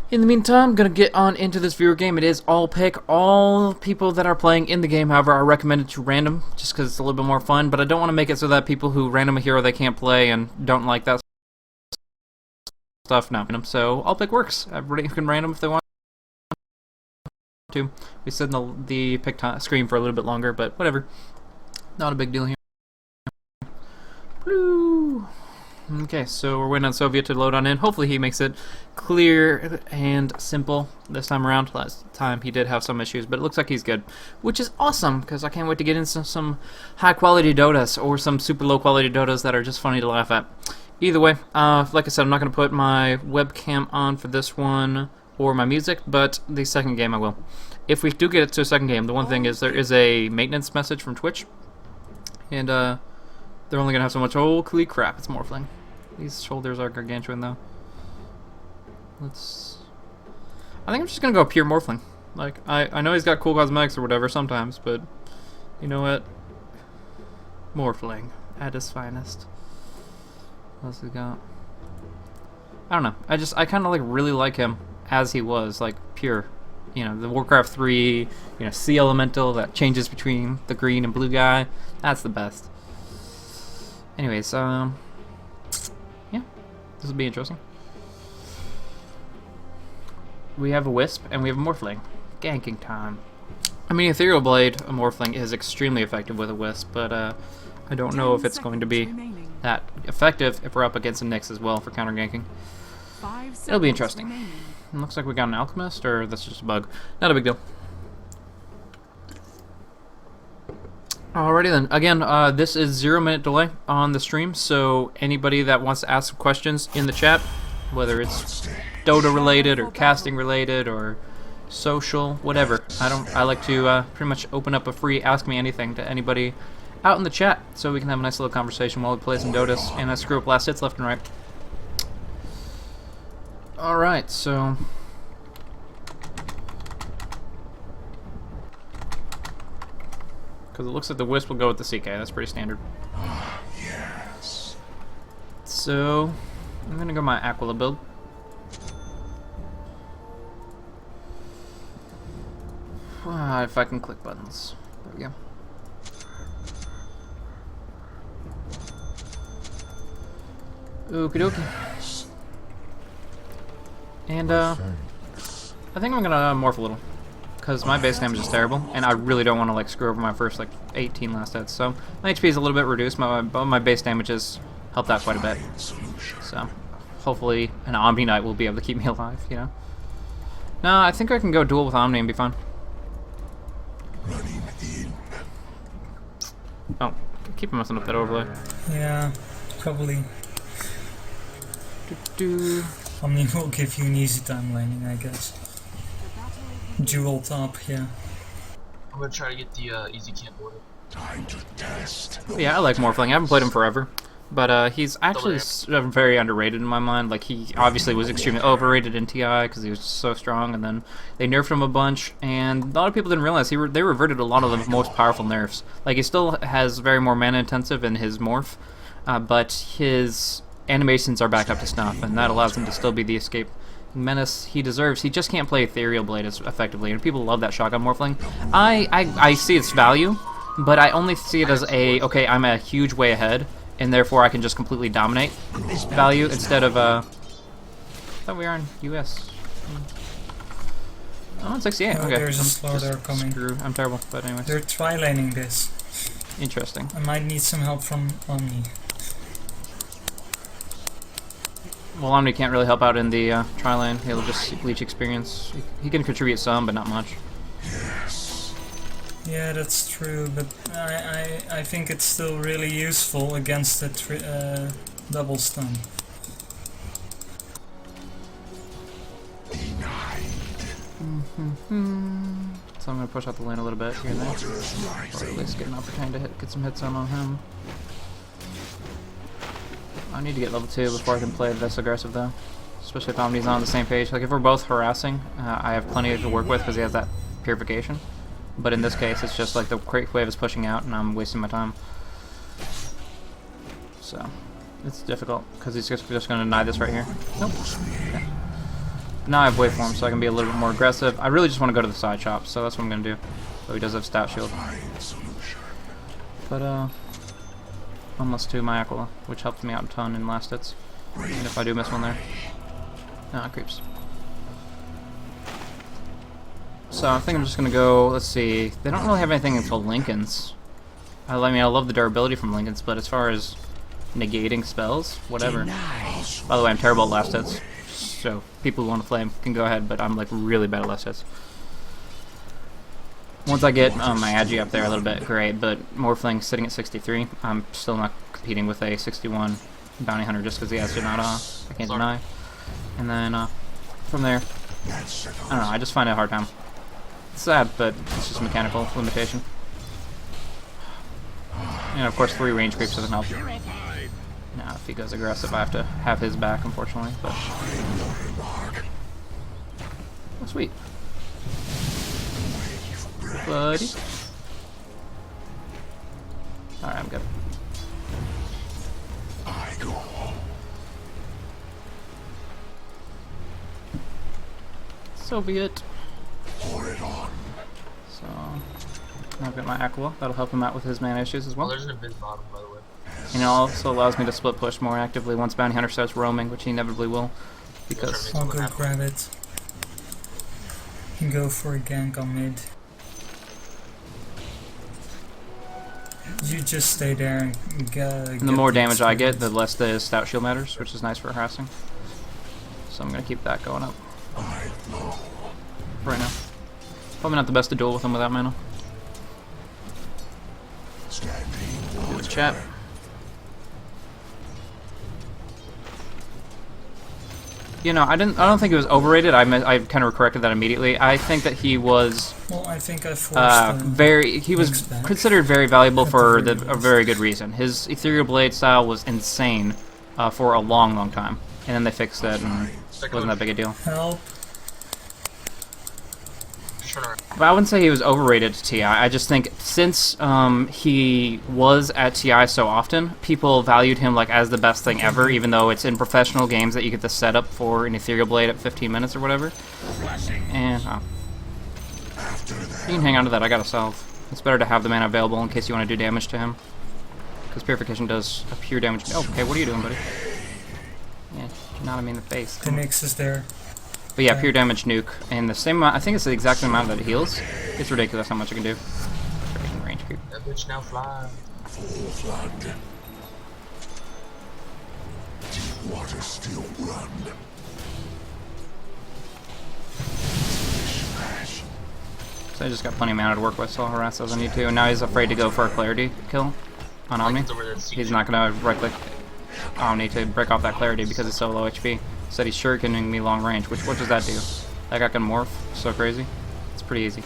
In the meantime, I'm going to get on into this viewer game. It is all pick. All people that are playing in the game, however, are recommended to random, just because it's a little bit more fun, but I don't want to make it so that people who random a hero they can't play and don't like that stuff, no. So, all pick works. Everybody can random if they want to. We sit in the pick screen for a little bit longer, but whatever. Not a big deal here. Blue. Okay, so we're waiting on Soviet to load on in. Hopefully he makes it clear and simple this time around. Last time he did have some issues, but it looks like he's good, which is awesome, because I can't wait to get into some high-quality Dotas, or some super low-quality Dotas that are just funny to laugh at. Either way, like I said, I'm not going to put my webcam on for this one, or my music, but the second game I will. If we do get it to a second game, the one thing is there is a maintenance message from Twitch, and they're only going to have so much. Holy crap, it's Morphling. These shoulders are gargantuan, though. I think I'm just going to go pure Morphling. Like, I know he's got cool cosmetics or whatever sometimes, but you know what? Morphling at his finest. What else he got? I don't know. I kind of like really like him as he was, like pure. You know, the Warcraft 3, Sea Elemental that changes between the green and blue guy. That's the best. Anyways, yeah, this will be interesting. We have a Wisp and we have a Morphling. Ganking time. I mean, Ethereal Blade, a Morphling, is extremely effective with a Wisp, but I don't know if it's going to be that effective if we're up against a Nyx as well for counter ganking. It'll be interesting. It looks like we got an Alchemist, or that's just a bug. Not a big deal. Alrighty then. Again, this is 0-minute delay on the stream, so anybody that wants to ask questions in the chat, whether it's Dota related or casting related or social, whatever. I like to pretty much open up a free Ask Me Anything to anybody out in the chat, so we can have a nice little conversation while we play some Dotas and I screw up last hits left and right. Alright, so because it looks like the Wisp will go with the CK. That's pretty standard. Yes. So I'm gonna go my Aquila build. If I can click buttons. There we go. Okie dokie. And I think I'm gonna morph a little, because my base damage is terrible, and I really don't want to like screw over my first like 18 last hits. So my HP is a little bit reduced, but my base damage has helped out quite a bit. So hopefully an Omni Knight will be able to keep me alive, No, I think I can go duel with Omni and be fine. Oh, keep messing up that overlay. Yeah, probably. Omni will give you an easy time laning, I guess. Dual top, yeah. I'm gonna try to get the easy camp order. Time to test. Yeah, I like Morphling. I haven't played him forever, but he's actually very underrated in my mind. Like, he obviously was extremely overrated in TI because he was so strong, and then they nerfed him a bunch, and a lot of people didn't realize they reverted a lot of the most powerful nerfs. Like, he still has very more mana intensive in his morph, but his animations are back up to snuff, and that allows him to still be the escape menace he deserves. He just can't play Ethereal Blade as effectively, and people love that shotgun Morphling. I see its value, but I only see it as okay, I'm a huge way ahead, and therefore I can just completely dominate value instead of I thought we are in US. Oh, it's 68. Okay, there's a slaughter coming. I'm terrible, but anyways. They're tri-laning this. Interesting. I might need some help from Omni. Well, Omni can't really help out in the tri-lane. He'll just leech experience. He can contribute some, but not much. Yes. Yeah, that's true, but I think it's still really useful against the double stun. So I'm going to push out the lane a little bit here and there. Or at least get an opportunity to get some hits on him. I need to get level 2 before I can play this aggressive, though. Especially if Omni's on the same page. Like, if we're both harassing, I have plenty to work with because he has that purification. But in this case, it's just like the Quake Wave is pushing out and I'm wasting my time. So, it's difficult because he's just going to deny this right here. Nope. Okay. Now I have waveform, so I can be a little bit more aggressive. I really just want to go to the side chop, so that's what I'm gonna do. So he does have stout shield. But almost to my Aquila, which helped me out a ton in last hits. And if I do miss one there, it creeps. So I think I'm just gonna go. Let's see. They don't really have anything until Lincoln's. I mean, I love the durability from Lincoln's, but as far as negating spells, whatever. By the way, I'm terrible at last hits. So people who want to flame can go ahead, but I'm like really bad at last hits. Once I get my Agi up there a little bit, great, but Morphling sitting at 63, I'm still not competing with a 61 Bounty Hunter just because he has Janata. I can't deny. And then from there, I don't know, I just find it a hard time. It's sad, but it's just mechanical limitation. And of course 3 range creeps doesn't help. Now if he goes aggressive I have to have his back, unfortunately, but... Oh, sweet. Buddy. Alright, I'm good. So be it. So, I've got my Aquila. That'll help him out with his mana issues as well. Oh, there's an abyss bottom, by the way. And it also allows me to split push more actively once Bounty Hunter starts roaming, which he inevitably will. Because I'll go grab it. You can go for a gank on mid. You just stay there and get the more damage I get, the less the stout shield matters, which is nice for harassing. So I'm gonna keep that going up. Right now. Probably not the best to duel with him without mana. Do his chat. You know, I don't think it was overrated. I kind of corrected that immediately. I think that he was. Well, I think I forced he was considered very valuable for a very good reason. His Ethereal Blade style was insane for a long time, and then they fixed it, and it wasn't that big a deal. Help. But I wouldn't say he was overrated to TI. I just think since he was at TI so often, people valued him like as the best thing ever, even though it's in professional games that you get the setup for an Ethereal Blade at 15 minutes or whatever. And you can hang on to that. I got a salve. It's better to have the mana available in case you want to do damage to him, because Purification does a pure damage. Oh, okay. What are you doing, buddy? Yeah, not me in the face. The Nyx is there. But yeah, pure damage nuke, and the same amount, I think it's the exact same amount that it heals. It's ridiculous how much it can do. Freaking range creep. That bitch now fly. Full flood. Deep water still run. So I just got plenty of mana to work with, so I'll harass as I need to. And now he's afraid to go for a clarity kill on Omni. He's not going to right click Omni to break off that clarity because it's so low HP. Said he's shurikening me long range, which what does that do? That guy can morph so crazy. It's pretty easy.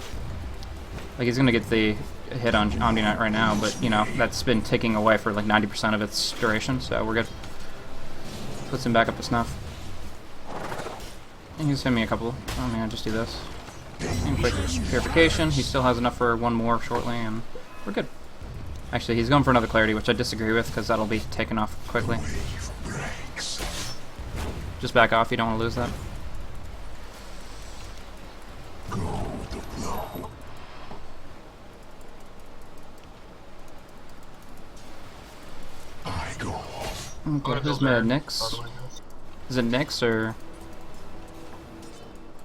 Like he's gonna get the hit on Omni Knight right now, but you know that's been ticking away for like 90% of its duration, so we're good. Puts him back up to snuff. And he's sent me a couple. I mean, I'll just do this. And quick purification. He still has enough for one more shortly, and we're good. Actually, he's going for another clarity, which I disagree with because that'll be taken off quickly. Just back off, you don't want to lose that. Okay, who's mid? Nyx? Is it Nyx or?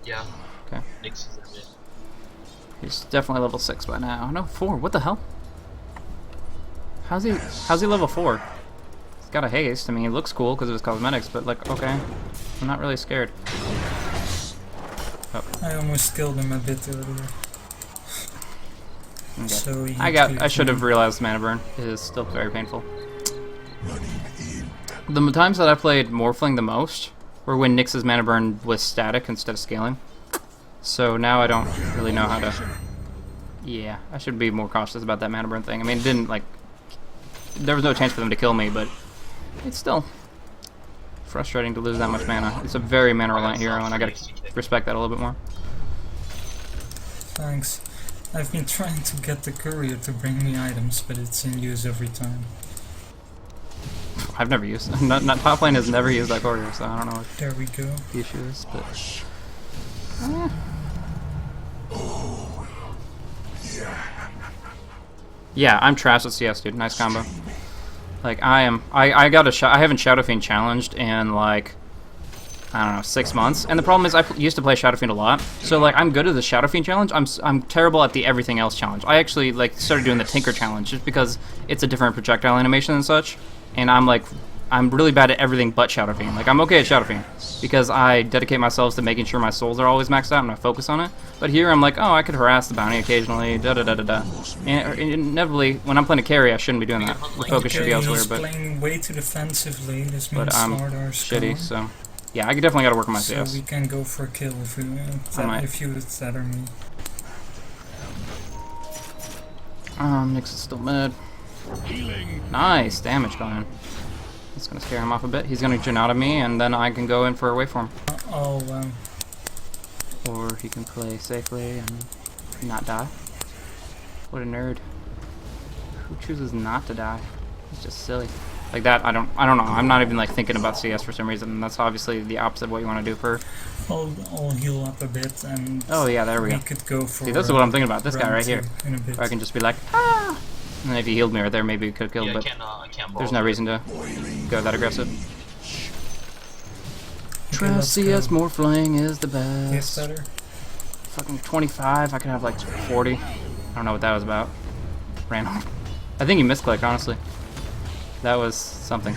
Yeah. Okay. Nyx is there mid. He's definitely level 6 by now. No, 4. What the hell? How's he level 4? He's got a haste. I mean, he looks cool because of his cosmetics, but like, okay. I'm not really scared. Oh. I almost killed him a bit earlier. Okay. So I should have realized mana burn is still very painful. The times that I played Morphling the most were when Nyx's mana burn was static instead of scaling. So now I don't really know how to... Yeah, I should be more cautious about that mana burn thing. I mean, it didn't like... There was no chance for them to kill me, but it's still frustrating to lose that much mana. It's a very mana reliant hero, and I gotta respect that a little bit more. Thanks. I've been trying to get the courier to bring me items, but it's in use every time. I've never used... Top lane has never used that courier, so I don't know what there we go. the issue is, but... Yeah, I'm trash at CS, dude. Nice combo. Like, I got a I haven't Shadow Fiend challenged in, like, I don't know, 6 months. And the problem is I used to play Shadow Fiend a lot. So, like, I'm good at the Shadow Fiend challenge. I'm terrible at the everything else challenge. I actually, like, started doing the Tinker challenge just because it's a different projectile animation and such. And I'm really bad at everything but Shadow Fiend. Like, I'm okay at Shadow Fiend because I dedicate myself to making sure my souls are always maxed out and I focus on it. But here I'm like, oh, I could harass the bounty occasionally, da-da-da-da-da. And inevitably, when I'm playing a carry, I shouldn't be doing that. The focus should be elsewhere, but playing way too defensively. This means I'm shitty, so... Yeah, I definitely got to work on my CS. So we can go for a kill if you tether me. Nyx is still mid. Nice damage going in. That's gonna scare him off a bit. He's gonna Jhin out of me, and then I can go in for a waveform. Or he can play safely and not die. What a nerd. Who chooses not to die? It's just silly. Like that, I don't know. I'm not even like thinking about CS for some reason. That's obviously the opposite of what you want to do for. I'll heal up a bit and. Oh yeah, there we go. Could go for. See, this is what I'm thinking about. This guy right here. Or I can just be like, ah. And then if he healed me right there, maybe we could kill. Yeah, but I can't there's no reason to go that aggressive. Okay, Trust CS more fling is the best. Yes, better. Fucking 25. I can have like 40. I don't know what that was about. Random. I think he misclicked, honestly. That was something.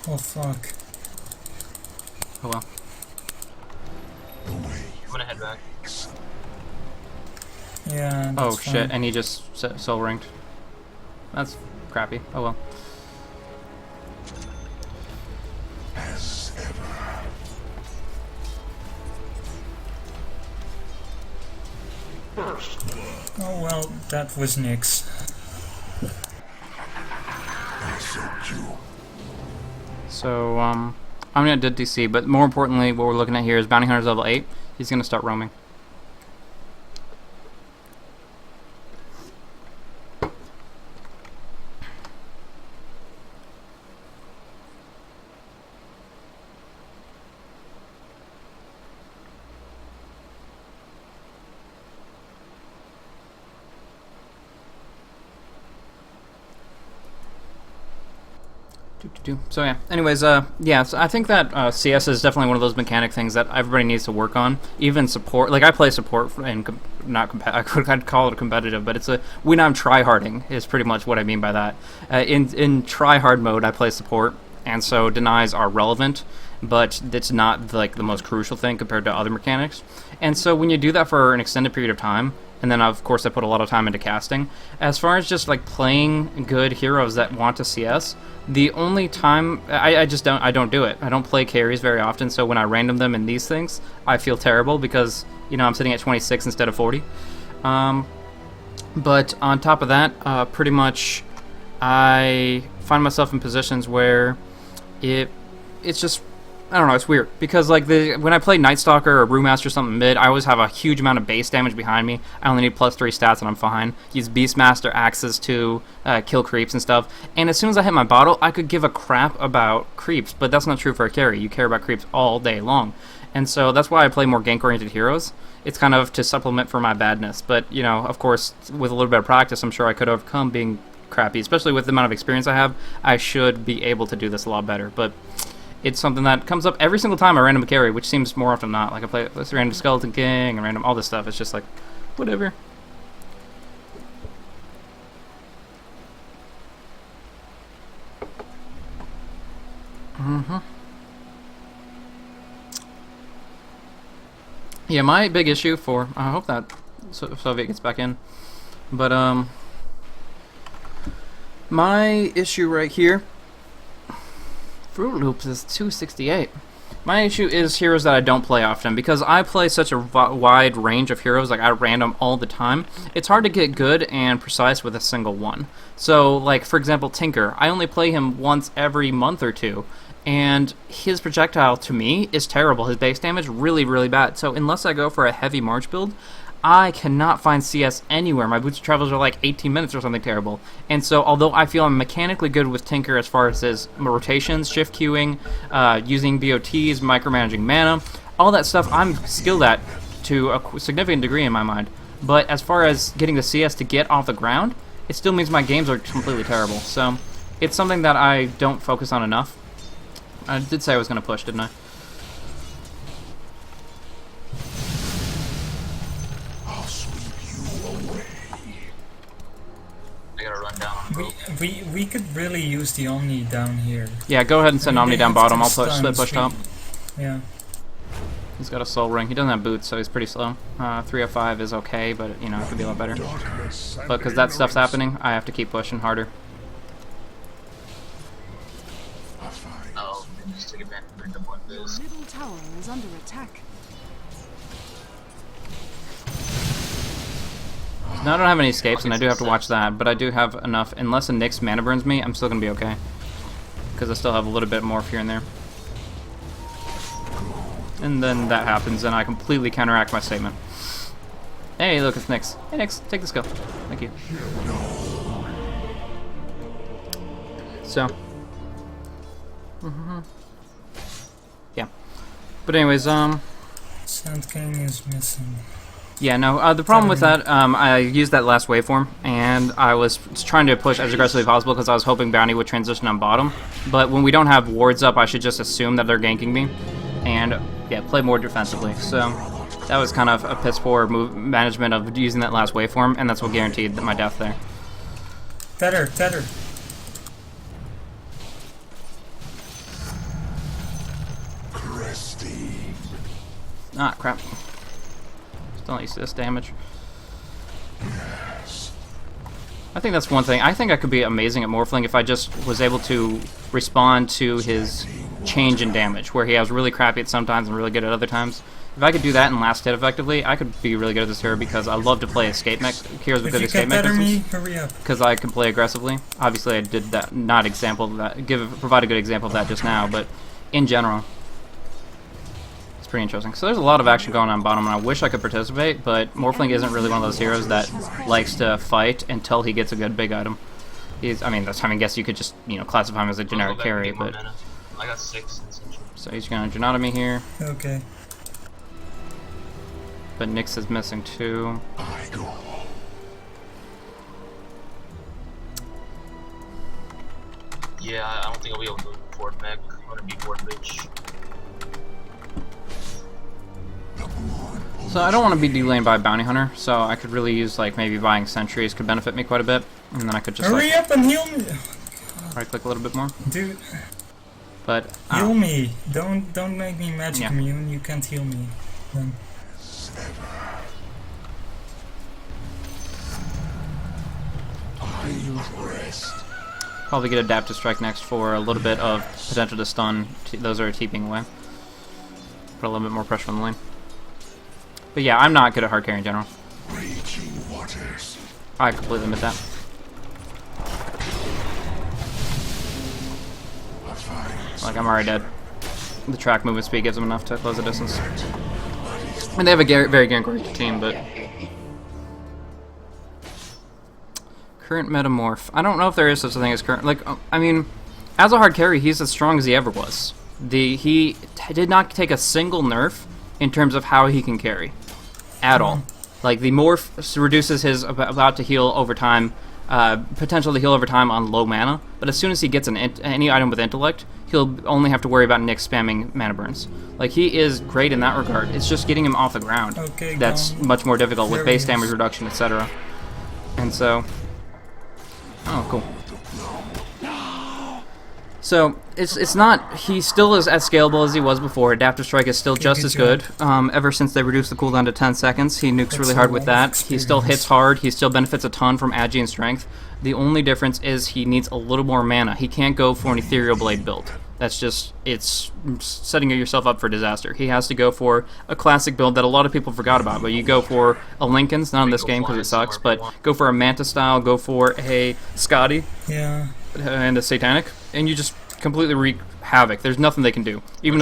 Oh fuck. Oh well. I'm gonna head back. Yeah. Oh that's shit, fine. and he just soul ringed. That's crappy. Oh well. As ever. Oh well, that was Nyx. I soaked you. So, I'm gonna do DC, but more importantly, what we're looking at here is Bounty Hunter's level 8. He's gonna start roaming. So yeah, anyways, yeah, so I think that CS is definitely one of those mechanic things that everybody needs to work on. Even support, like I play support and I'd call it competitive, but it's when I'm tryharding is pretty much what I mean by that. In tryhard mode, I play support, and so denies are relevant, but it's not like the most crucial thing compared to other mechanics. And so when you do that for an extended period of time, and then of course I put a lot of time into casting, as far as just like playing good heroes that want to CS, the only time I don't do it. I don't play carries very often, so when I random them in these things, I feel terrible because, you know, I'm sitting at 26 instead of 40. But on top of that, pretty much I find myself in positions where it's just, I don't know, it's weird. Because like when I play Night Stalker or Brewmaster or something mid, I always have a huge amount of base damage behind me. I only need +3 stats and I'm fine. Use Beastmaster axes to kill creeps and stuff. And as soon as I hit my bottle, I could give a crap about creeps. But that's not true for a carry. You care about creeps all day long. And so that's why I play more gank-oriented heroes. It's kind of to supplement for my badness. But, you know, of course, with a little bit of practice, I'm sure I could overcome being crappy. Especially with the amount of experience I have, I should be able to do this a lot better. But it's something that comes up every single time I random a carry, which seems more often than not. Like I play this random Skeleton King and random all this stuff. It's just like, whatever. Yeah, my big issue for, I hope that Soviet gets back in, but my issue right here, Fruit Loops is 268. My issue is heroes that I don't play often, because I play such a wide range of heroes, like I random all the time. It's hard to get good and precise with a single one. So, like, for example, Tinker. I only play him once every month or two, and his projectile, to me, is terrible. His base damage, really, really bad. So unless I go for a heavy March build, I cannot find CS anywhere. My boots of travels are like 18 minutes or something terrible. And so although I feel I'm mechanically good with Tinker as far as his rotations, shift queuing, using BOTs, micromanaging mana, all that stuff I'm skilled at to a significant degree in my mind. But as far as getting the CS to get off the ground, it still means my games are completely terrible. So it's something that I don't focus on enough. I did say I was going to push, didn't I? I'll sweep you away. I gotta run down on the rope. We could really use the Omni down here. Yeah, go ahead and send Omni They down have bottom. to I'll push, stun, push top. Yeah. He's got a soul ring. He doesn't have boots, so he's pretty slow. 305 is okay, but you know, it could be a lot better. But because that stuff's happening, I have to keep pushing harder. Oh, they just took advantage of the one Your this. middle tower is under attack. Now I don't have any escapes, and I do have to watch that, but I do have enough. Unless a Nyx mana burns me, I'm still going to be okay. Because I still have a little bit more here and there. And then that happens, and I completely counteract my statement. Hey, look, it's Nyx. Hey, Nyx, take this kill. Thank you. So. Yeah. But anyways, Sand King is missing. yeah, no, the problem with that, I used that last waveform, and I was trying to push as aggressively as possible because I was hoping Bounty would transition on bottom. But when we don't have wards up, I should just assume that they're ganking me, and, yeah, play more defensively. So that was kind of a piss-poor management of using that last waveform, and that's what guaranteed my death there. Tether. Christy. Ah, crap. Still used to this damage. I think that's one thing. I think I could be amazing at Morphling if I just was able to respond to his change in damage, where he was really crappy at sometimes and really good at other times. If I could do that in last hit effectively, I could be really good at this hero because I love to play escape mech heroes with If good you escape can tether me, mechanisms. hurry up. Because I can play aggressively. Obviously, I did that, not example of that, provide a good example of that just now, but in general, it's pretty interesting. So there's a lot of action going on bottom, and I wish I could participate, but Morphling isn't really one of those heroes that likes to fight until he gets a good big item. I mean, that's, I guess you could just, you know, classify him as a generic carry, but... I got 6 essentially. So he's gonna Janata me here, Okay. but Nyx is missing too. I go. Yeah, I don't think I'll be able to go forward mech. I'm gonna be forward bitch. So I don't want to be delayed by Bounty Hunter, so I could really use, like, maybe buying sentries could benefit me quite a bit, and then I could just, Hurry like, up and heal me! right click a little bit more. Dude, But, heal me! Don't make me magic Yeah. immune, you can't heal me. Then. probably get Adaptive Strike next for a little bit of potential to stun those that are TPing away. Put a little bit more pressure on the lane. But yeah, I'm not good at hard carry in general. Raging waters. I completely admit that. Like, I'm already dead. The track movement speed gives them enough to close the distance. And they have a very gank-oriented team, but... Current Metamorph. I don't know if there is such a thing as current... Like, I mean, as a hard carry, he's as strong as he ever was. He did not take a single nerf in terms of how he can carry. At all. Like, the Morph reduces his about to heal over time, potential to heal over time on low mana, but as soon as he gets any item with Intellect, he'll only have to worry about Nyx spamming mana burns. Like, he is great in that regard. It's just getting him off the ground. Okay, That's gone. much more difficult with There base he damage is. reduction, etc. And so... Oh, cool. So, it's not... He still is as scalable as he was before. Adaptive Strike is still just good as job. good. Ever since they reduced the cooldown to 10 seconds, he nukes That's really a hard with lot of that. He still hits experience. hard. He still benefits a ton from Agi and Strength. The only difference is he needs a little more mana. He can't go for an Ethereal Blade build. That's just... It's setting yourself up for disaster. He has to go for a classic build that a lot of people forgot about. But you go for a Lincoln's, not in this game because it sucks, but go for a Manta style, go for a Scotty, Yeah. and a Satanic, and you just completely wreak havoc. There's nothing they can do. Even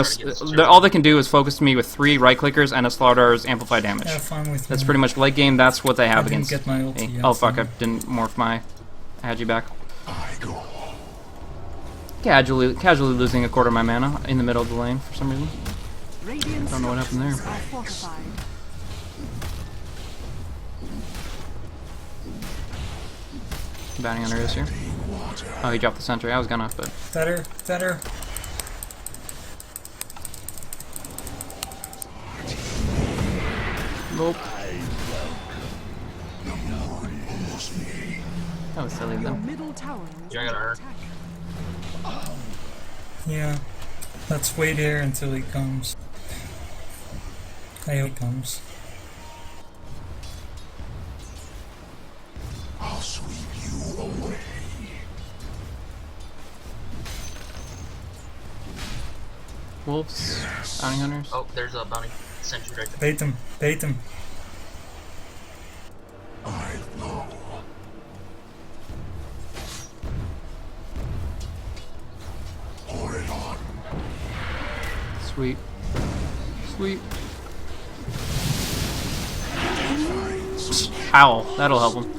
all they can do is focus me with 3 right clickers and a Slaughter's amplify damage. Have fun with That's me. pretty much late game. That's what they have I didn't against. get my ulti yet, Oh fuck! so- I didn't morph my Agi back. I go. Casually losing a quarter of my mana in the middle of the lane for some reason. Radiant Don't know what happened there. structures are fortified. Bounty Hunter is here. Oh, he dropped the sentry. I was gonna, but Better. nope. That was silly Your though. middle tower is Yeah, I got under her. attack. Yeah. Let's wait here until he comes. I hope he comes. I'll sweep you away. Wolves, bounty hunters. Oh, there's a bounty sentry right there. Bait him. I know. Pour it on. Sweet. Howl. That'll help him.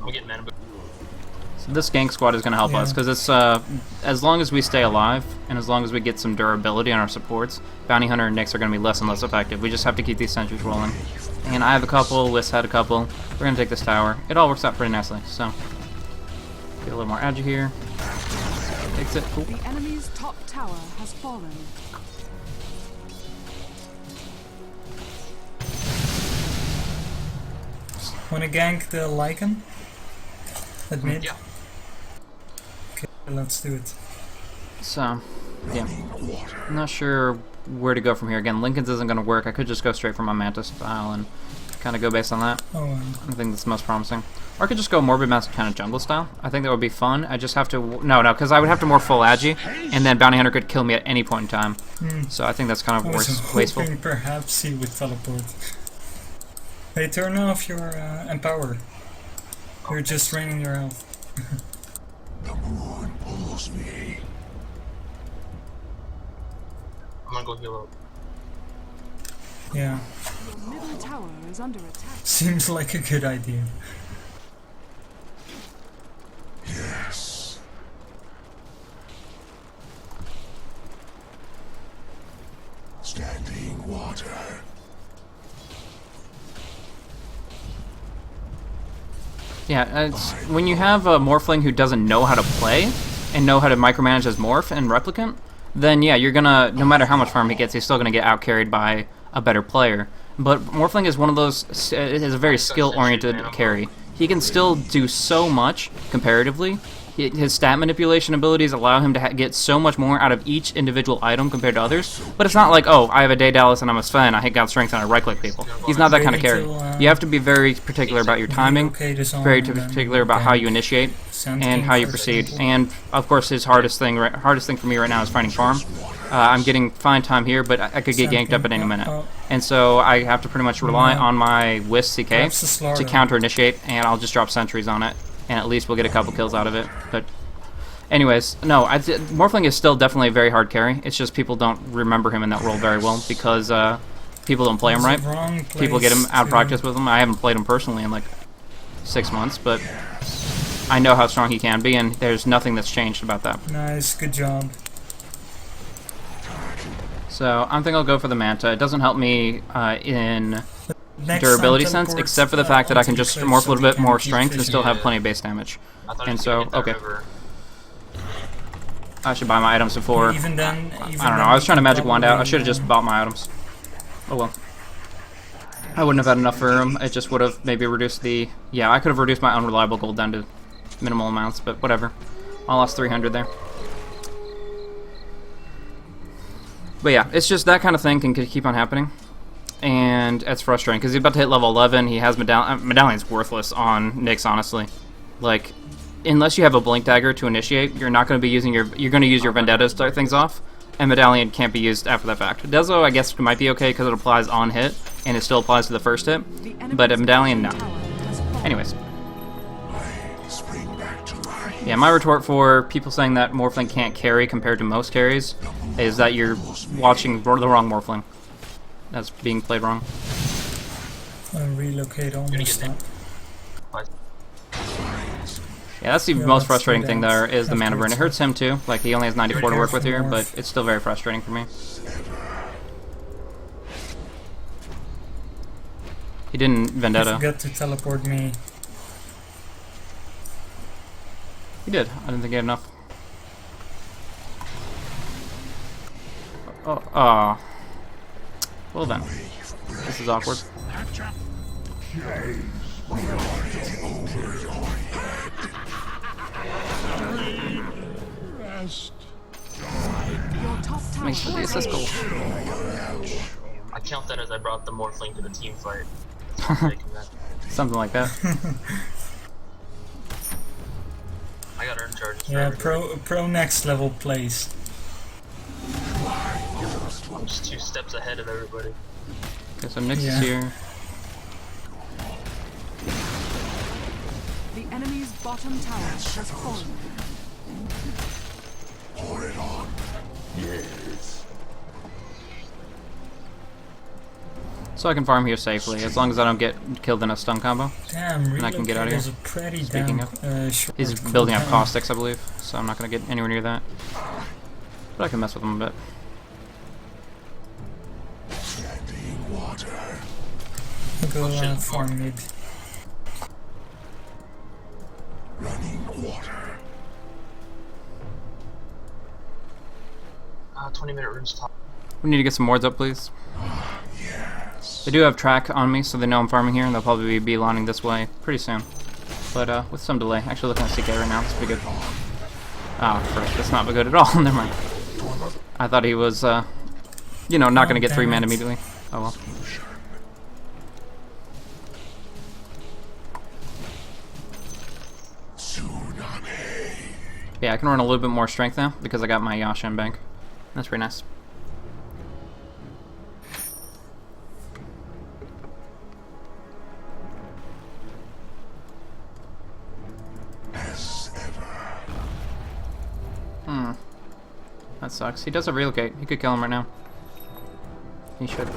I'm getting mana, but So this gank squad is going to help us, because it's as long as we stay alive, and as long as we get some durability on our supports, Bounty Hunter and Nyx are going to be less and less effective. We just have to keep these sentries rolling. And I have a couple, Wisp had a couple. We're going to take this tower. It all works out pretty nicely, so... Get a little more agi here. Takes it. Cool. The enemy's top tower has fallen. Wanna gank the Lycan? At mid? yeah. Okay, let's do it. So, yeah. I'm not sure where to go from here. Again, Lincoln's isn't going to work. I could just go straight for my Manta style and kind of go based on that. Oh, I think that's most promising. Or I could just go Morbid Mask kind of jungle style. I think that would be fun. I just have to... No, because I would have to more full agi, and then Bounty Hunter could kill me at any point in time. So I think that's kind I of was wasteful. hoping perhaps he would teleport. Hey, turn off your empower. You're just draining your health. The moon pulls me. I'm gonna go heal up. Yeah, Your middle tower is under attack. seems like a good idea. Yes. Standing water. Yeah, it's, when you have a Morphling who doesn't know how to play and know how to micromanage his Morph and Replicant, then yeah, you're gonna, no matter how much farm he gets, he's still gonna get out-carried by a better player. But Morphling is one of those, is a very skill-oriented carry. He can still do so much, comparatively. His stat manipulation abilities allow him to get so much more out of each individual item compared to others. But it's not like, oh, I have a Daedalus and I'm a Sven, I hit God Strength and I right-click people. He's not that kind of carry. You have to be very particular about your timing, very particular about how you initiate, and how you proceed. And of course, his hardest thing for me right now is finding farm. I'm getting fine time here, but I could get ganked up at any minute. And so I have to pretty much rely on my Wisp CK to counter-initiate, and I'll just drop sentries on it, and at least we'll get a couple kills out of it. But anyways, no, Morphling is still definitely a very hard carry. It's just people don't remember him in that role very well, because people don't play him right. People get him out of practice with him. I haven't played him personally in like 6 months, but I know how strong he can be, and there's nothing that's changed about that. Nice, good job. So I think I'll go for the Manta. It doesn't help me in Next durability time sense, teleport, except for the fact that I can onto just the morph a cliff so little we bit can more keep strength and still have fishing. plenty of base damage. I thought he And was so, gonna hit that okay. river. I should buy my items before. Even then, I don't know, I was trying to magic wand out. I should have just bought my items. Oh well. I wouldn't have had enough for him. It just would have maybe reduced the... Yeah, I could have reduced my unreliable gold down to minimal amounts, but whatever. I lost 300 there. But yeah, it's just that kind of thing can keep on happening. And it's frustrating, because he's about to hit level 11. He has Medallion's worthless on Nyx, honestly. Like, unless you have a Blink Dagger to initiate, you're not going to be using your... You're going to use your Vendetta to start things off. And Medallion can't be used after that fact. Dezo, I guess, might be okay because it applies on hit, and it still applies to the first hit. But Medallion, no. Anyways. Spring back to life. Yeah, my retort for people saying that Morphling can't carry compared to most carries is that you're watching the wrong Morphling. That's being played wrong. Relocate almost. get Yeah, that's the Yeah, most that's frustrating the thing dance. there is the mana burn. It hurts him too. Like, he only has 94 to work with here, Morph. but it's still very frustrating for me. He didn't Vendetta. Forget to teleport me. He did. I didn't think he had enough. Oh. Well then. This is awkward. Your top tower Thanks for the assist goal. I count that as I brought the Morphling to the team fight. That's what I'm taking that. Something like that. I got earn charges. for Yeah, everybody. pro next level plays. I'm just 2 steps ahead of everybody. Okay, so Nyx Yeah. is here. The enemy's bottom tower has fallen. Pour it on. Yes. So I can farm here safely, as long as I don't get killed in a stun combo. Damn, And I can get out of Relocate here. is a pretty Speaking damn short He's building up cooldown. caustics, I believe, so I'm not going to get anywhere near that. But I can mess with him a bit. Standing water. Go shit. farm mid. Running water. 20-minute runes top. We need to get some wards up, please. Yes. They do have track on me, so they know I'm farming here, and they'll probably be beelining this way pretty soon. But with some delay. Actually looking at CK right now, it's pretty good. Ah, frick, that's not good at all. Never mind. I thought he was, you know, not going to get 3 damn man it. immediately. Oh well. Tsunami. Yeah, I can run a little bit more strength now, because I got my Yasha in bank. That's pretty nice. As ever. That sucks. He does have relocate. He could kill him right now. He should.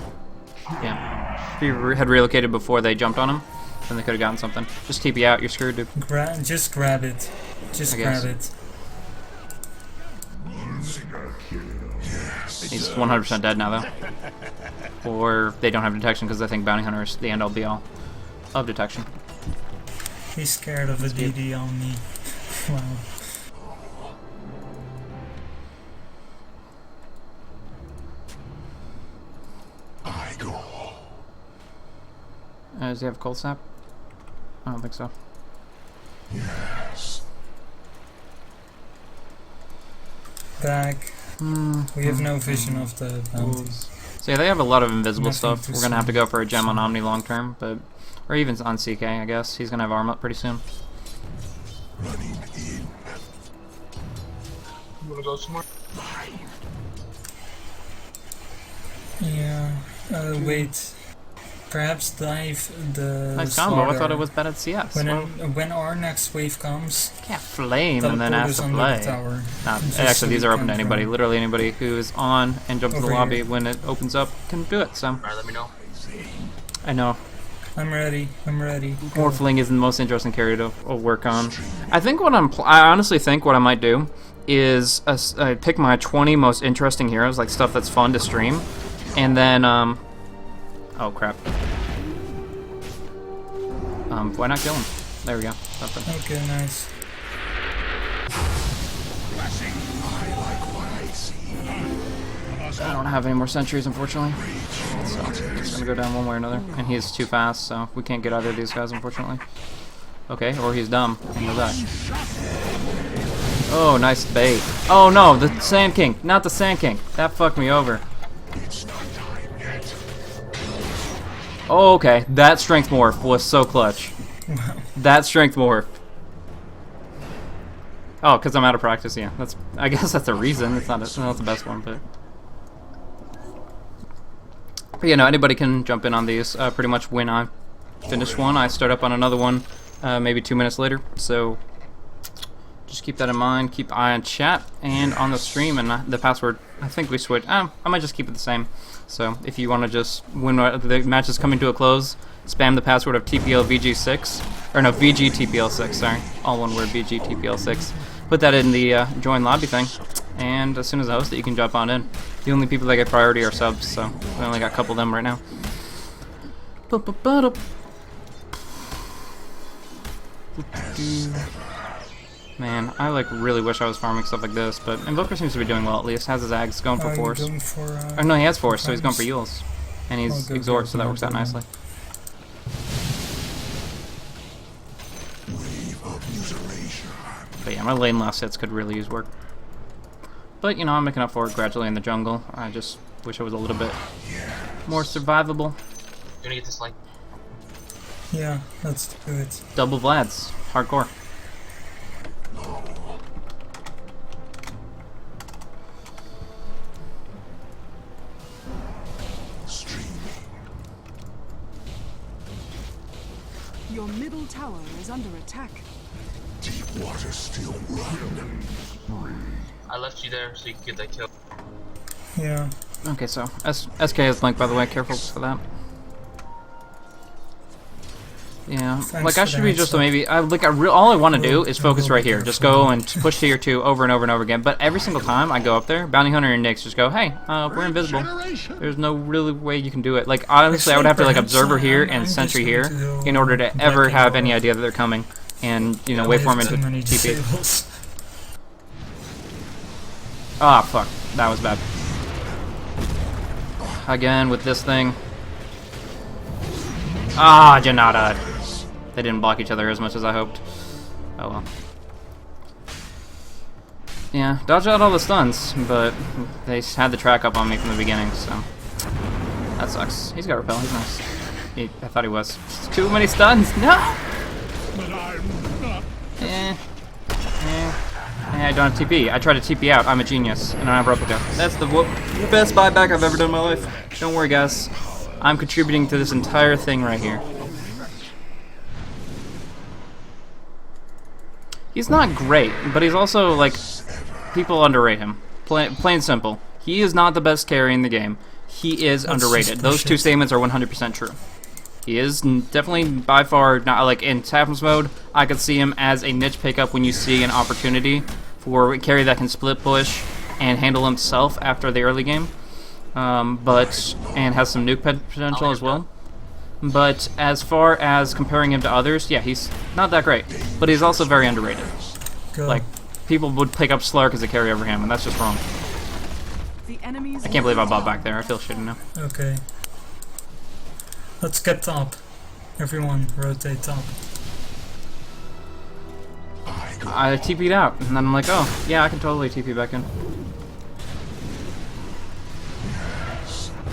Yeah. If he had relocated before they jumped on him, then they could have gotten something. Just TP out, you're screwed, dude. Just grab it. Just I guess. grab it. He's 100% dead now, though. Or they don't have detection because they think Bounty Hunter is the end-all be-all of detection. He's scared of a DD on me. Wow. I go. Does he have cold snap? I don't think so. Yes. Back. We have no vision of the bounties. So yeah, they have a lot of invisible Nothing stuff. to We're gonna have to see. go for a gem on Omni long term, but or even on CK, I guess. He's gonna have arm up pretty soon. Running in. You wanna go somewhere? Yeah. Wait. Perhaps dive the. Nice combo. I thought slaughter. it was bad at CS. When our next wave comes, Can't flame and then teleport ask us to under play. the tower. Nah, Just actually, so these we are open to can anybody. run. Literally anybody who is on and jumps to the Over lobby here. when it opens up can do it. So Alright, let me know. I know I'm ready. I'm ready. Morphling is the most interesting carry to work on. I think what I honestly think what I might do is pick my 20 most interesting heroes, like stuff that's fun to stream, and then oh crap. Why not kill him? There we go. Something. Okay, nice. I don't have any more sentries, unfortunately. So it's gonna go down one way or another. And he's too fast, so we can't get either of these guys, unfortunately. Okay, or he's dumb, and he'll die. Oh, nice bait. Oh no, the Sand King, not the Sand King. That fucked me over. It's not time yet. Oh, okay, that strength morph was so clutch. That strength morph. Oh, because I'm out of practice, yeah. I guess that's a reason. It's not the best one, but you know, anybody can jump in on these. Pretty much when I finish one, I start up on another one maybe 2 minutes later. So just keep that in mind. Keep an eye on chat and on the stream, and the password, I think we switched. I might just keep it the same. So if you want to just, when the match is coming to a close, spam the password of TPL VG6, or no, VG TPL6, sorry. All one word, VG TPL6. Put that in the join lobby thing, and as soon as I host it, you can jump on in. The only people that get priority are subs, so we only got a couple of them right now. Man, I like really wish I was farming stuff like this, but Invoker seems to be doing well at least. Has his Ags going for Are you Force. going for, Oh no, he has Force, so he's going for Yules. And he's good, Exhort, good, so that good, works out good. nicely. Wave of mutilation. But yeah, my lane last hits could really use work. But, you know, I'm making up for it gradually in the jungle. I just wish it was a little bit more survivable. You're gonna get this like. Yeah, let's do it. Double Vlads. Hardcore. Streaming. Your middle tower is under attack. Deep water still run. I left you there so you could get that kill. Yeah. Okay, so SK is linked, by the way. Careful for that. Yeah, Thanks like I for should the be just heads up. maybe. All I want to do We'll- is focus we'll right be here. Just careful. go and push tier 2 over and over and over again. But every single time I go up there, Bounty Hunter and Nyx just go, "Hey, we're invisible." There's no really way you can do it. Like honestly, I would have to like Perhaps Observer here I'm and just Sentry going here to go in order to ever Black have and any Gold. idea that they're coming, and you know We waveform have too into many TP. disables. Ah, fuck, that was bad. Again with this thing. Ah, Janata. They didn't block each other as much as I hoped. Oh well. Yeah, dodged out all the stuns, but they had the track up on me from the beginning, so that sucks. He's got repel. He's nice. I thought he was. Too many stuns. No. I don't have TP. I try to TP out. I'm a genius, and I have replica. That's the best buyback I've ever done in my life. Don't worry, guys. I'm contributing to this entire thing right here. He's not great, but he's also, like, people underrate him. Plain simple. He is not the best carry in the game. He is Let's underrated. just Those push two it. statements are 100% true. He is definitely by far not, like, in Taphams mode, I could see him as a niche pickup when you see an opportunity for a carry that can split push and handle himself after the early game. And has some nuke potential as well. But as far as comparing him to others, yeah, he's not that great. But he's also very underrated. Go. Like, people would pick up Slark as a carry over him, and that's just wrong. The enemy's I can't believe I middle bought back tower there. I feel shitty now. Okay. Let's get top. Everyone, rotate top. I TP'd out, and then I'm like, oh, yeah, I can totally TP back in.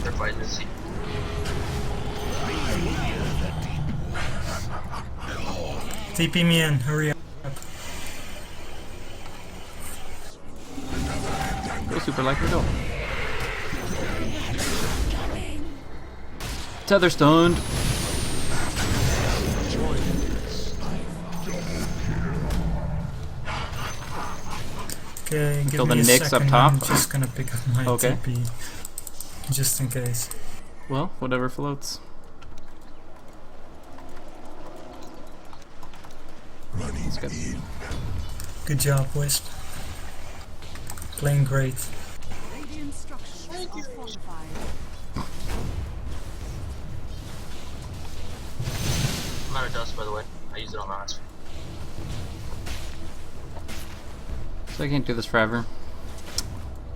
They're fighting this. TP me in, hurry up. Go super like go. Tether stunned. Okay, give Kill me the a Nyx up second. top. I'm just gonna pick up my Okay. TP. Just in case. Well, whatever floats. Running good. in. Good job, Wisp. Playing great. Radiant structures are fortified. I'm out of dust, by the way. I used it on last. So I can't do this forever.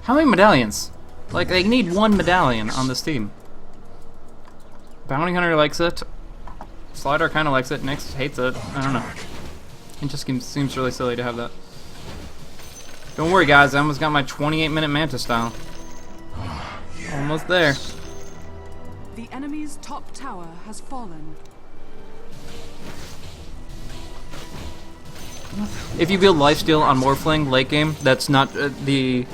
How many medallions? Like, they need one medallion on this team. Bounty Hunter likes it. Slider kind of likes it. Nyx hates it. I don't know. It just seems really silly to have that. Don't worry, guys. I almost got my 28-minute Manta style. Almost there. The enemy's top tower has fallen. If you build lifesteal on Morphling late game, that's not the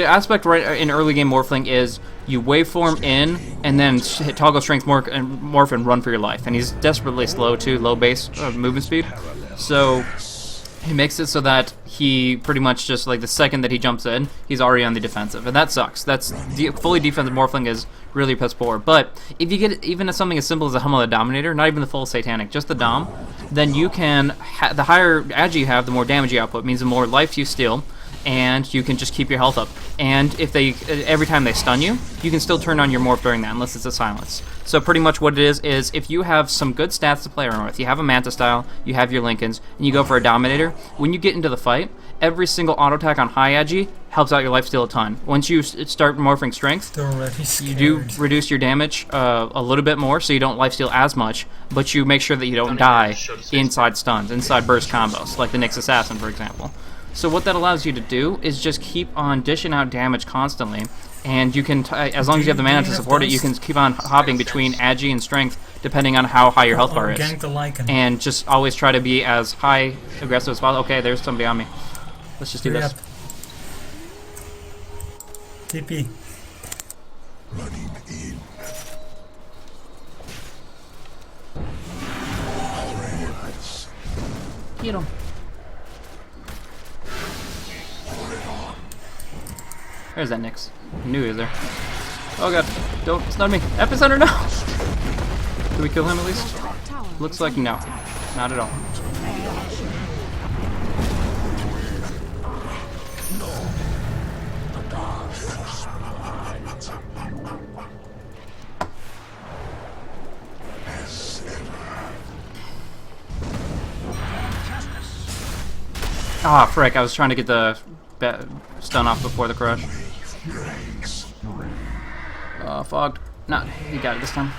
aspect right in early game Morphling is you waveform in and then toggle strength morph and run for your life. And he's desperately slow too, low base movement speed. So he makes it so that he pretty much just like the second that he jumps in, he's already on the defensive, and that sucks. That's fully defensive Morphling is really piss poor. But if you get even something as simple as a Hummel the Dominator, not even the full Satanic, just the Dom, then you can the higher agi you have, the more damage you output, means the more life you steal, and you can just keep your health up. And if they every time they stun you, you can still turn on your morph during that, unless it's a silence. So pretty much what it is if you have some good stats to play around with, you have a Manta style, you have your Lincolns, and you go for a Dominator, when you get into the fight, every single auto attack on high agi helps out your lifesteal a ton. Once you start morphing strength, They're already scared. you do reduce your damage a little bit more, so you don't lifesteal as much, but you make sure that you don't die inside stuns, inside burst combos, like the Nyx Assassin, for example. So what that allows you to do is just keep on dishing out damage constantly, and you can, as long as you have the mana to support it, you can keep on hopping between agi and strength, depending on how high your health bar is. Gank the Lycan. And just always try to be as high aggressive as possible. Okay, there's somebody on me. Let's just do this. TP. Running in. Get him. There's that Nyx. I knew he was there. Oh god, don't stun me. Epicenter, no! Did we kill him at least? Looks like no. Not at all. Ah, frick, I was trying to get the stun off before the crush. Fogged. Nah, he got it this time.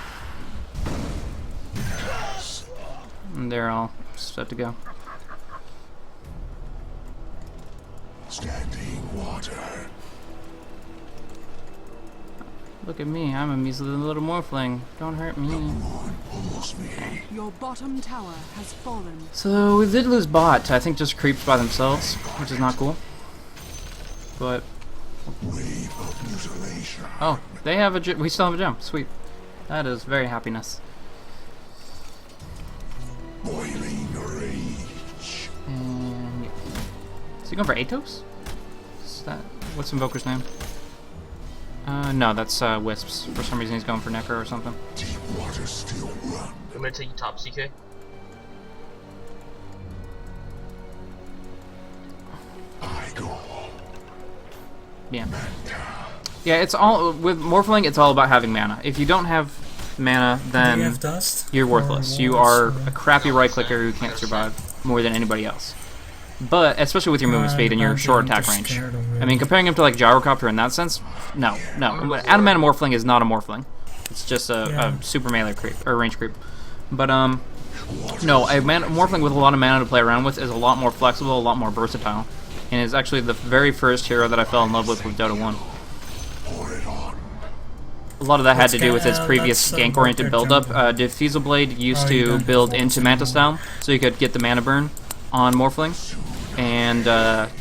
And they're all set to go. Standing water. Look at me, I'm a measly little morphling. Don't hurt me. Pulls me. Your bottom tower has fallen. So we did lose bot to, I think, just creeps by themselves, which is not cool. But Wave of mutilation. oh, they have a we still have a gem. Sweet. That is very happiness. Boiling rage. And yeah. Is he going for Atos? Is that what's Invoker's name? No, that's Wisps. For some reason he's going for Necro or something. Deep water still run. I'm gonna take you top, CK. I go. Yeah. Yeah, it's all with Morphling. It's all about having mana. If you don't have mana, Do you then have dust? you're Or worthless. You wards, are or- a crappy right clicker who can't survive more than anybody else. But especially with your movement speed and your short attack range. I mean, comparing him to like Gyrocopter in that sense, no. Adamant Morphling is not a Morphling. It's just a super melee creep or range creep. But no, a Morphling with a lot of mana to play around with is a lot more flexible, a lot more versatile, and is actually the very first hero that I fell in love with Dota 1. Pour it on. A lot of that had to do with its That's, previous gank-oriented Booker build-up. jump. Diffusal Blade used Oh, you to don't build have into that. Manta style, so you could get the mana burn on Morphling, and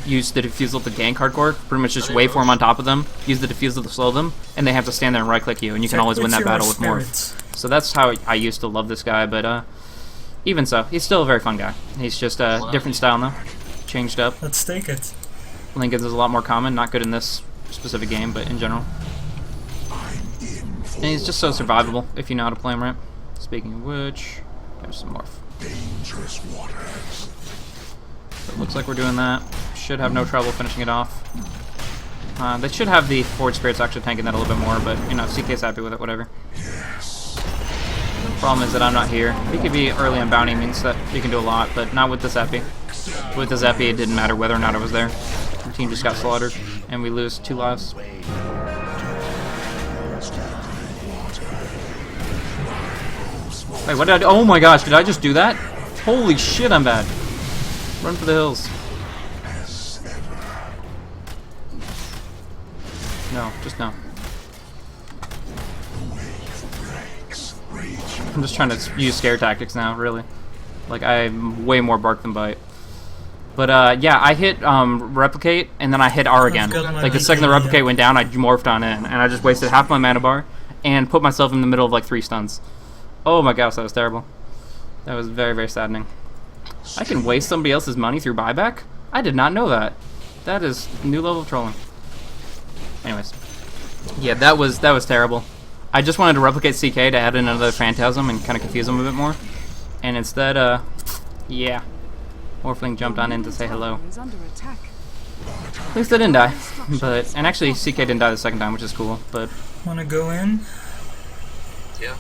use the Diffusal to gank hardcore, pretty much just waveform on top of them, use the Diffusal to slow them, and they have to stand there and right-click you, and you can Check always win with that your battle with Morph. spirits. So that's how I used to love this guy, but even so, he's still a very fun guy. He's just a different style now, changed up. Let's take it. Lincoln's is a lot more common, not good in this specific game, but in general. And he's just so survivable if you know how to play him right. Speaking of which, there's some Morph. Dangerous waters. So it looks like we're doing that. Should have no trouble finishing it off. They should have the Forward Spirits actually tanking that a little bit more, but, you know, CK's happy with it, whatever. Problem is that I'm not here. He could be early on bounty, means that you can do a lot, but not with this epi. With this epi, it didn't matter whether or not I was there. The team just got slaughtered, and we lose 2 lives. Wait, what did I do? Oh my gosh, did I just do that? Holy shit, I'm bad. Run for the hills. No, just no. I'm just trying to use scare tactics now, really. Like, I'm way more bark than bite. But, yeah, I hit Replicate, and then I hit R again. Like, the second the Replicate went down, I morphed on in, and I just wasted half my mana bar and put myself in the middle of, like, 3 stuns. Oh my gosh, that was terrible. That was very, very saddening. I can waste somebody else's money through buyback? I did not know that. That is new level of trolling. Anyways. Yeah, that was terrible. I just wanted to replicate CK to add in another Phantasm and kind of confuse him a bit more. And instead, yeah. Morphling jumped on in to say hello. Is under attack. At least I didn't die. But and actually CK didn't die the second time, which is cool. But Wanna go in? Yeah.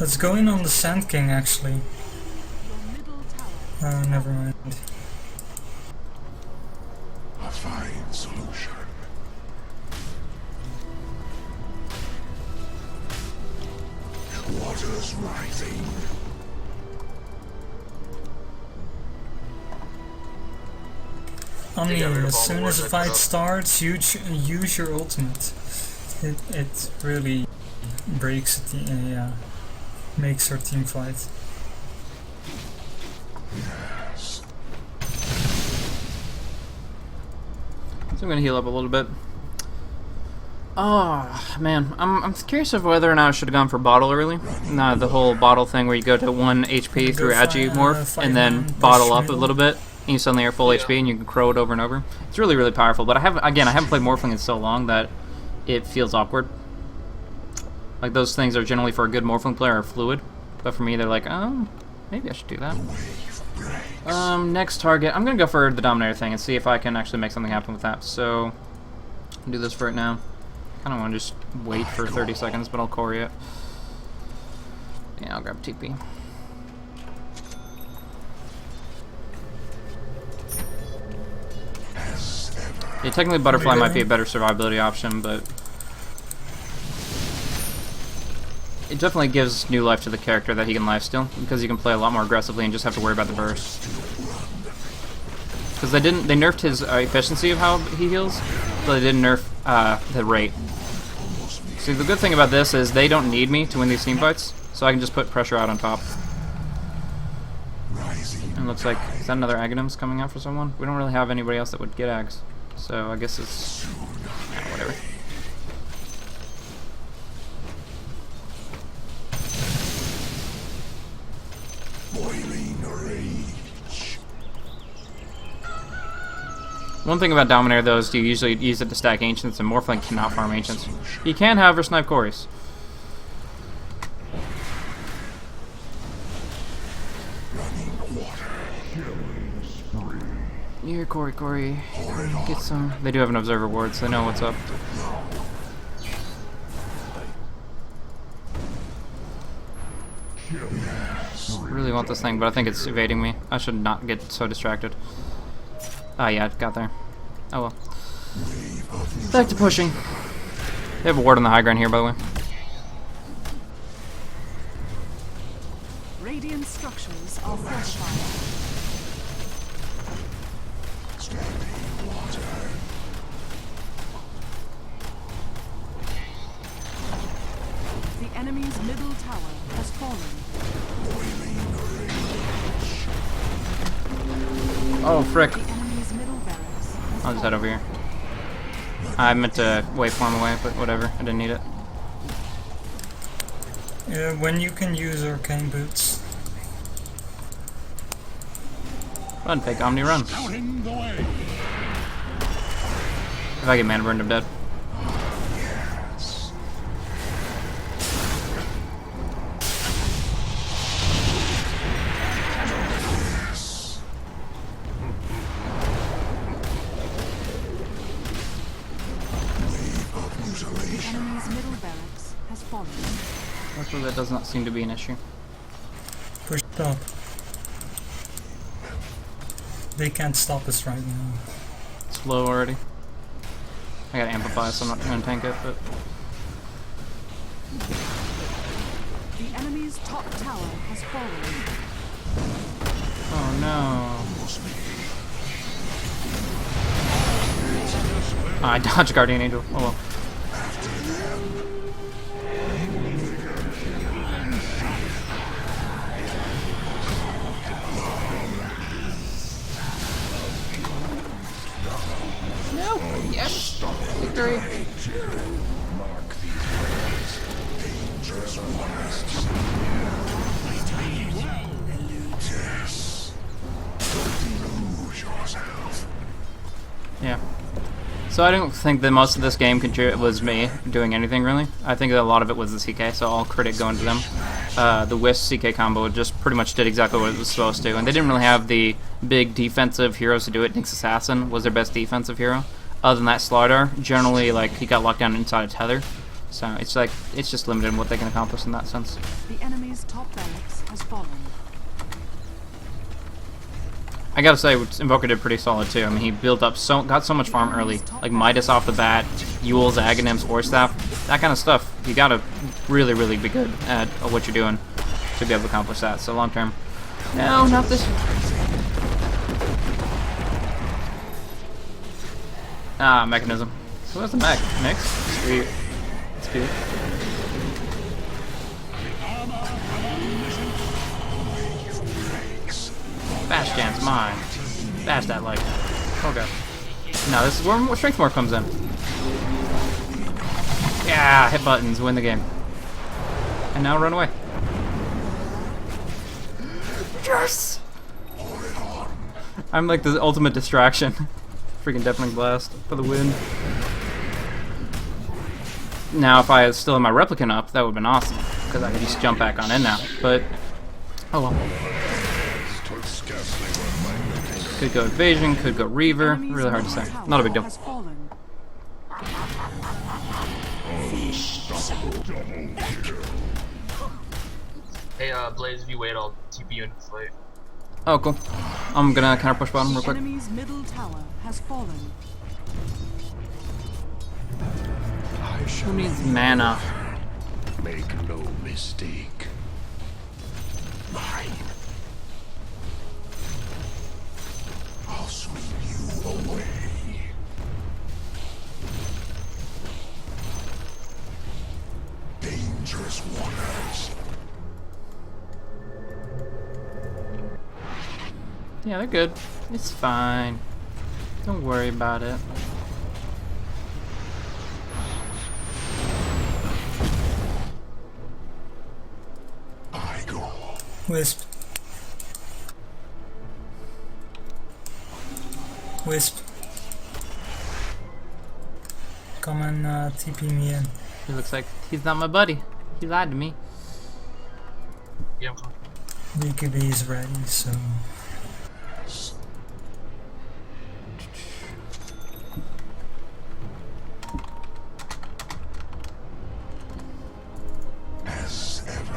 Let's go in on the Sand King actually. Your middle tower. Never mind. A fine solution. Waters rising. Omni, They got rid of as all the soon wards as the I put fight up. starts, use your ultimate. It really breaks the yeah, makes our team fight. Yes. so I'm gonna heal up a little bit. Oh man, I'm curious of whether or not I should have gone for bottle early. Nah, the whole bottle thing where you go to 1 HP Go through fi- Agimorph fight and then man, bottle push up a middle. little bit, and you suddenly are full Yeah. HP and you can crow it over and over. It's really really powerful. But I haven't played Morphling in so long that it feels awkward. Like those things are generally for a good Morphling player are fluid, but for me they're like, oh, maybe I should do that. Wave breaks. Next target, I'm gonna go for the Dominator thing and see if I can actually make something happen with that. So, I'll do this for right now. Kind of want to just wait for 30 seconds, but I'll core it. Yeah, I'll grab TP. As ever. Yeah, technically Butterfly There you might go. be a better survivability option, but it definitely gives new life to the character that he can lifesteal, because you can play a lot more aggressively and just have to worry about the burst. Because they nerfed his efficiency of how he heals, but they didn't nerf the rate. See, the good thing about this is they don't need me to win these team fights, so I can just put pressure out on top. Rising. And looks like, is that another Aghanims coming out for someone? We don't really have anybody else that would get Ags, so I guess it's yeah, whatever. Boiling rage. One thing about Dominator though is you usually use it to stack Ancients, and Morphling cannot farm Ancients. He can, however, snipe Cories. Running water. Here, Cory. Get some. They do have an Observer ward, so they know what's up. Really want this thing, but I think it's evading me. I should not get so distracted. Ah, yeah, it got there. Oh well. Back to pushing. They have a ward on the high ground here, by the way. Radiant structures are fortified. Standing water. The enemy's middle tower has fallen. Oh, frick. The enemy's middle barracks has I'll just head over here. I meant to waveform away, but whatever. I didn't need it. When you can use arcane boots. Run, fake Omni, run. Scouting the way. If I get mana burned, I'm dead. Yes. Yes. Wave of The mutilation. enemy's middle barracks has fallen. Luckily, that does not seem to be an issue. Push top. They can't stop us right now. It's low already. I got Amplify, so I'm not going to tank it, but... The enemy's top tower has fallen. Oh no. I dodged Guardian Angel. Oh well. No! Yes! Victory! Yeah. So I don't think that most of this game was me doing anything really. I think that a lot of it was the CK, so I'll credit going to them. the Wisp CK combo just pretty much did exactly what it was supposed to, and they didn't really have the big defensive heroes to do it. Nyx Assassin was their best defensive hero. Other than that, Slardar, generally, like, he got locked down inside a tether. So it's like, it's just limited in what they can accomplish in that sense. The enemy's top barracks has fallen. I gotta say, Invoker did pretty solid too. I mean, he built up got so much farm early, like Midas off the bat, Yule's, Aghanim's, Ore Staff, that kind of stuff. You gotta really, really be good at what you're doing to be able to accomplish that. So long term, no, not this. Ah, Mechanism. Who has the mech? Nyx? Sweet. That's cute. Bash Dance, mine. Bash that like. Oh god. No, this is where Strength Morph comes in. Yeah, hit buttons, win the game. And now run away. Yes! I'm like the ultimate distraction. Freaking Deafening Blast for the win. Now, if I still had my Replicant up, that would have been awesome. Because I could just jump back on in now. But, oh well. Could go Invasion, could go Reaver. Really hard to say. Not a big deal. Hey, Blaze, if you wait, I'll TP you in the fight. Oh, cool. I'm gonna counter push bottom real quick. Enemy's middle tower has fallen. Who needs mana? Make no mistake. Mine. I'll sweep you away. Dangerous waters. Yeah, they're good. It's fine. Don't worry about it. I go. Wisp. Wisp. Come and TP me in. He looks like he's not my buddy. He lied to me. Yeah, I'm coming. BKB is ready, so...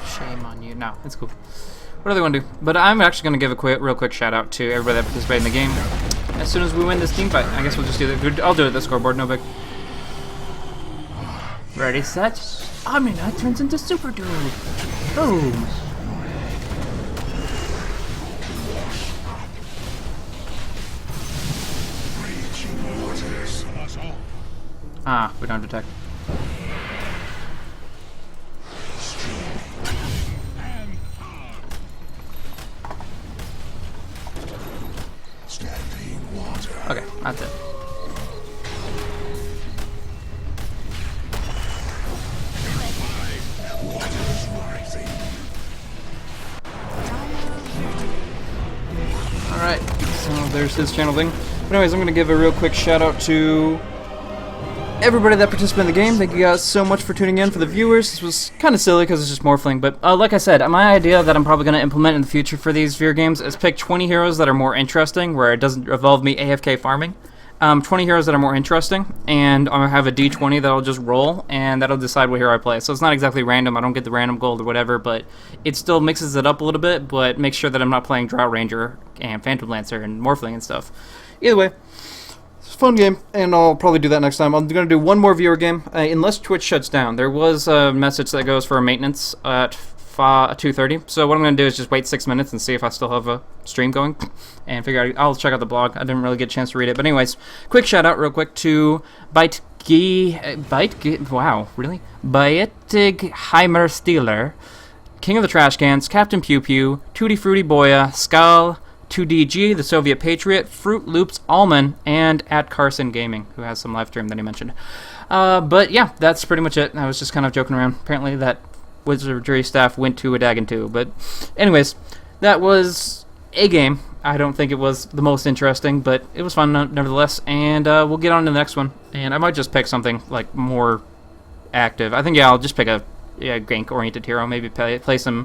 Shame on you. No, it's cool. What do they want to do? But I'm actually going to give a real quick shout out to everybody that participated in the game. As soon as we win this team fight, I guess we'll just do that. I'll do it at the scoreboard, no big. Ready, set. Amina turns into Super Dude. Boom. Ah, we don't detect. Okay, that's it. Alright, so there's his channel thing. But anyways, I'm going to give a real quick shout out to everybody that participated in the game. Thank you guys so much for tuning in. For the viewers, this was kind of silly because it's just Morphling, but like I said, my idea that I'm probably going to implement in the future for these Vir games is pick 20 heroes that are more interesting, where it doesn't involve me AFK farming. 20 heroes that are more interesting, and I'll have a D20 that I'll just roll, and that'll decide what hero I play. So it's not exactly random, I don't get the random gold or whatever, but it still mixes it up a little bit, but makes sure that I'm not playing Drought Ranger and Phantom Lancer and Morphling and stuff. Either way, it's a fun game, and I'll probably do that next time. I'm going to do one more viewer game, unless Twitch shuts down. There was a message that goes for a maintenance at 2:30, so what I'm going to do is just wait 6 minutes and see if I still have a stream going, and figure out, I'll check out the blog. I didn't really get a chance to read it, but anyways, quick shout out real quick to wow, really? Baietigheimer Steeler, King of the Trash Cans, Captain Pew Pew, Tutti Frutti Boya, Skal, 2DG, the Soviet Patriot, Fruit Loops Almond, and at Carson Gaming, who has some live stream that he mentioned. But yeah, that's pretty much it. I was just kind of joking around. Apparently that Wizardry staff went to a Dagon 2. But anyways, that was a game. I don't think it was the most interesting, but it was fun nevertheless. And we'll get on to the next one. And I might just pick something like more active. I think, yeah, I'll just pick a gank-oriented hero. Maybe play some